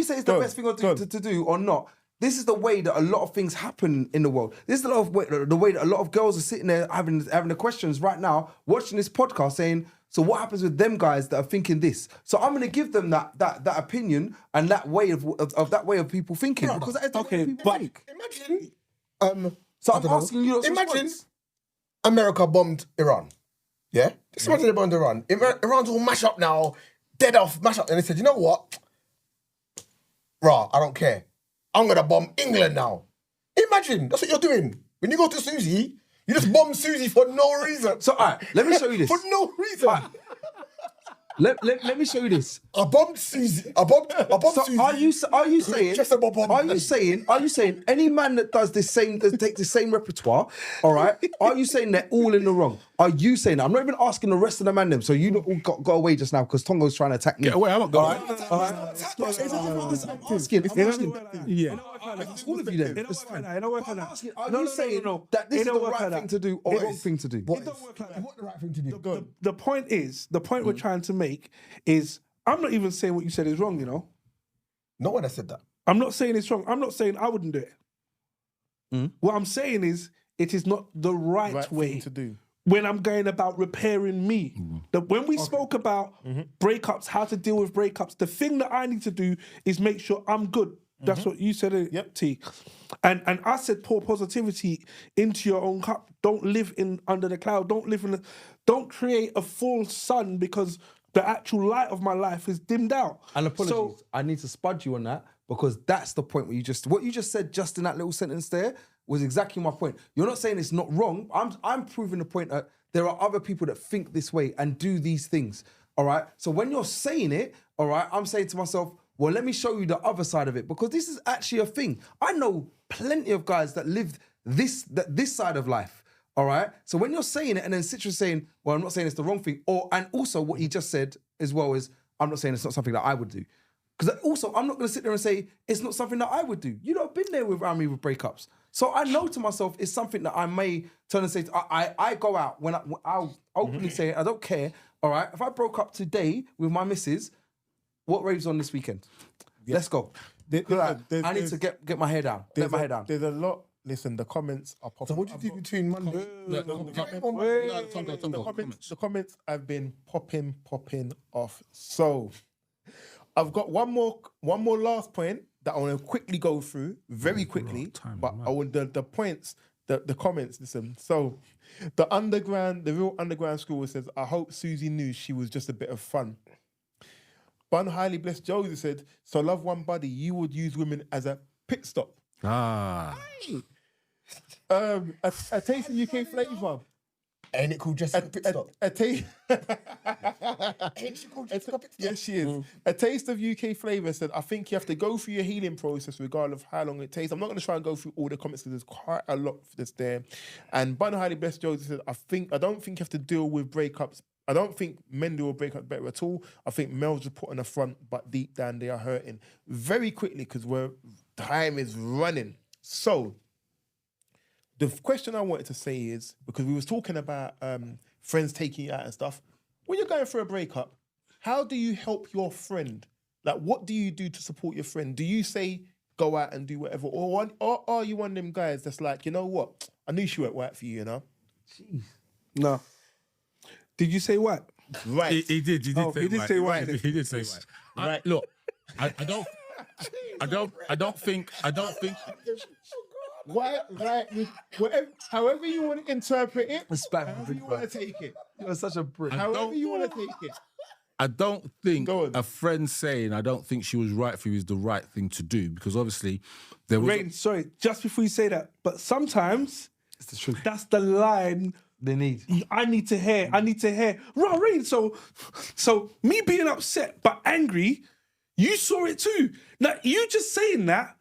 say it's the best thing to do or not, this is the way that a lot of things happen in the world. This is the way that a lot of girls are sitting there having the questions right now, watching this podcast, saying, so what happens with them guys that are thinking this? So I'm going to give them that opinion and that way of that way of people thinking. Because that is the way people think. Imagine. So I'm asking you. Imagine America bombed Iran. Yeah? Just imagine they bombed Iran. Iran's all mash up now, dead off, mash up. And they said, you know what? I don't care. I'm going to bomb England now. Imagine, that's what you're doing. When you go to Susie, you just bomb Susie for no reason. So, all right, let me show you this. For no reason. Right. Let me show you this. I bombed Susie. I bombed Susie. Are you saying any man that does this same, that takes the same repertoire, all right? Are you saying they're all in the wrong? Are you saying that? I'm not even asking the rest of the man them. So you all got away just now because Tongo's trying to attack me. Get away, I'm not going. I'm asking. Yeah. All of you then. Are you saying that this is the right thing to do or the wrong thing to do? What the right thing to do? The point we're trying to make is, I'm not even saying what you said is wrong, you know? No one has said that. I'm not saying it's wrong. I'm not saying I wouldn't do it. What I'm saying is, it is not the right way to do. When I'm going about repairing me. When we spoke about breakups, how to deal with breakups, the thing that I need to do is make sure I'm good. That's what you said, T. And I said pour positivity into your own cup. Don't live under the cloud. Don't create a false sun because the actual light of my life is dimmed out. And apologies, I need to spud you on that because that's the point where what you just said just in that little sentence there was exactly my point. You're not saying it's not wrong. I'm proving the point that there are other people that think this way and do these things. All right. So when you're saying it, all right, I'm saying to myself, well, let me show you the other side of it because this is actually a thing. I know plenty of guys that live this side of life. All right. So when you're saying it and then Citra's saying, well, I'm not saying it's the wrong thing, and also what he just said as well is, I'm not saying it's not something that I would do. Because also, I'm not going to sit there and say it's not something that I would do. You know, I've been there around me with breakups. So I know to myself it's something that I may turn and say, I go out when I'll openly say it, I don't care. All right. If I broke up today with my missus, what raves on this weekend? Yeah. Let's go. I need to get my hair down. Let my hair down. There's a lot. Listen, the comments are popping. So what do you do between Monday? The comments have been popping off. So I've got one more last point that I want to quickly go through, very quickly. But I want the points, the comments. Listen. So the real underground school says, I hope Susie knew she was just a bit of fun. Bun Highly Blessed Josie said, so love one buddy, you would use women as a pit stop. A taste of UK flavour. Ain't it called Jessica Pit Stop? A taste. Ain't she called Jessica Pit Stop? Yes, she is. A taste of UK flavour said, I think you have to go through your healing process regardless of how long it takes. I'm not going to try and go through all the comments because there's quite a lot that's there. And Bun Highly Blessed Josie said, I don't think you have to deal with breakups. I don't think men deal with breakups better at all. I think males just put on the front, but deep down they are hurting. Very quickly, because time is running. So, the question I wanted to say is, because we was talking about friends taking you out and stuff, when you're going through a breakup, how do you help your friend? Like, what do you do to support your friend? Do you say, go out and do whatever? Or are you one of them guys that's like, you know what? I knew she went right for you, you know? Jeez. No. Did you say what? Right. He did say white. He did say white. Right. Look, I don't think. Why, whatever, however you want to interpret it, however you want to take it. You're such a prick. However you want to take it. I don't think a friend saying I don't think she was right for you is the right thing to do because obviously there was. Rain, sorry, just before you say that, but sometimes It's the truth. that's the line They need. I need to hear. Right, Rain. So me being upset but angry, you saw it too. Now you just saying that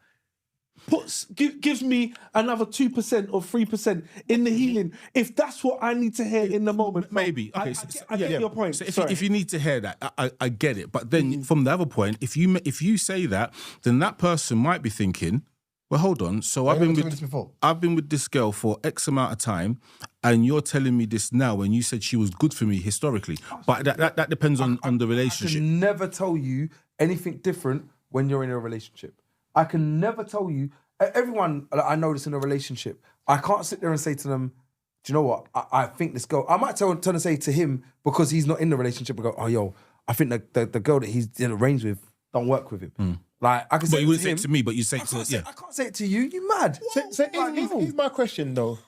gives me another 2% or 3% in the healing. If that's what I need to hear in the moment, maybe. Okay, I get your point. So if you need to hear that, I get it. But then from the other point, if you say that, then that person might be thinking, well, hold on. So I've been with this girl for X amount of time, and you're telling me this now when you said she was good for me historically. But that depends on the relationship. I can never tell you anything different when you're in a relationship. I can never tell you. Everyone I know that's in a relationship, I can't sit there and say to them, do you know what? I think this girl. I might turn and say to him because he's not in the relationship. And go, oh yo, I think the girl that he's in a range with don't work with him. Like I can say. But you wouldn't to say him, it to me. But you say I to can't say it to you. You mad? Here's my question though.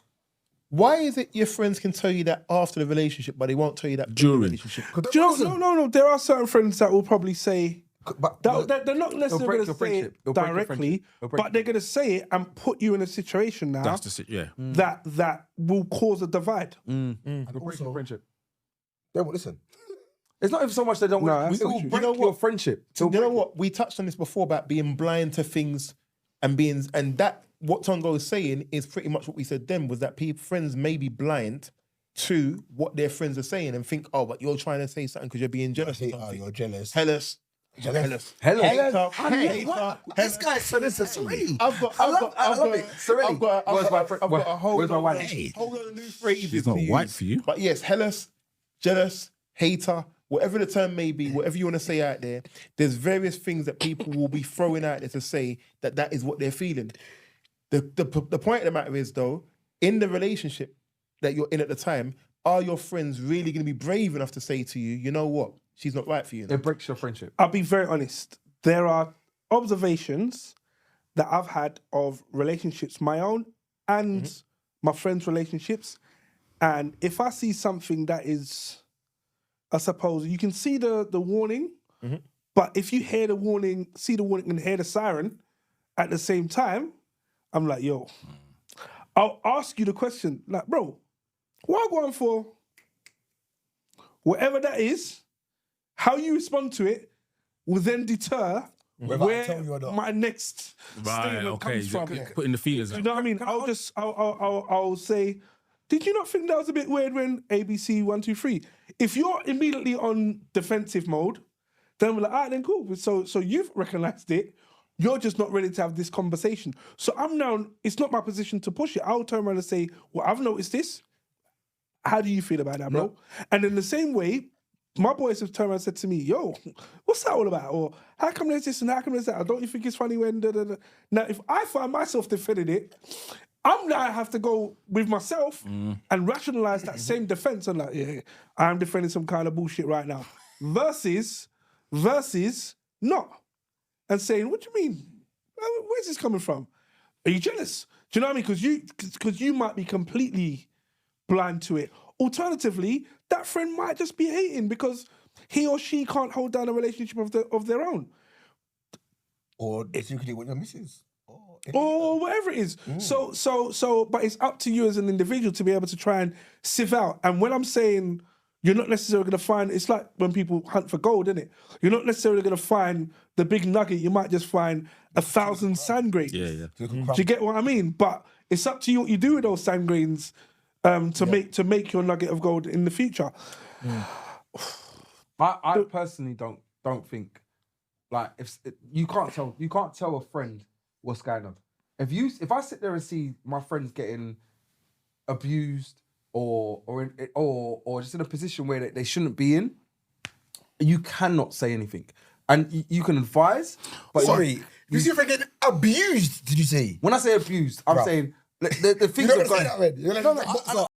Why is it your friends can tell you that after the relationship, but they won't tell you that during the relationship? Do you know, no. There are certain friends that will probably say But they're not necessarily going to say it directly, but they're going to say it and put you in a situation now that will cause a divide. It'll break your friendship. They won't listen. It's not even so much they don't. No, We that's not will true. break your friendship. You know what? We touched on this before about being blind to things and that what Tongo is saying is pretty much what we said then, was that friends may be blind to what their friends are saying and think, oh, but you're trying to say something because you're being jealous. Oh, you're jealous. Jealous. This guy said this is sweet. I've got a whole Where's my lot white? of new phrases. It's not to white use. for you. But yes, jealous, hater, whatever the term may be, whatever you want to say out there, there's various things that people will be throwing out there to say that is what they're feeling. The point of the matter is, though, in the relationship that you're in at the time, are your friends really going to be brave enough to say to you, you know what, she's not right for you? It breaks your friendship. I'll be very honest. There are observations that I've had of relationships, my own and my friends' relationships. And if I see something that is, I suppose, you can see the warning, but if you hear the warning, see the warning and hear the siren at the same time, I'm like, yo, I'll ask you the question, like, bro, what I'm going for, whatever that is, how you respond to it will then deter Whether I tell you or not. my next statement comes from. Putting the feelers You out. know what I mean? I'll say, did you not think that was a bit weird when ABC 1, 2, 3? If you're immediately on defensive mode, then we're like, all right, then cool. So you've recognized it. You're just not ready to have this conversation. So I'm now, it's not my position to push it. I'll turn around and say, well, I've noticed this. How do you feel about that, bro? No. And in the same way, my boys have turned around and said to me, yo, what's that all about? Or how come there's this and how come there's that? Don't you think it's funny when da, da, da? Now, if I find myself defending it, I'm now have to go with myself and rationalize that same defense. And like, yeah, I'm defending some kind of bullshit right now. Versus not. And saying, what do you mean? Where's this coming from? Are you jealous? Do you know what I mean? Because you might be completely blind to it. Alternatively, that friend might just be hating because he or she can't hold down a relationship of their own. Or secretly with your missus. Or whatever it is. So, but it's up to you as an individual to be able to try and sieve out. And when I'm saying you're not necessarily going to find, it's like when people hunt for gold, isn't it? You're not necessarily going to find the big nugget. You might just find 1,000 sand grains. Yeah. Do you get what I mean? But it's up to you what you do with those sand grains to make your nugget of gold in the future. I personally don't think like you can't tell a friend what's going on. If I sit there and see my friends getting abused or just in a position where they shouldn't be in, you cannot say anything. And you can advise, but Sorry, you see if I get abused, did you say? when I say abused, I'm saying the things You are don't say going. that, man. You're like, box up.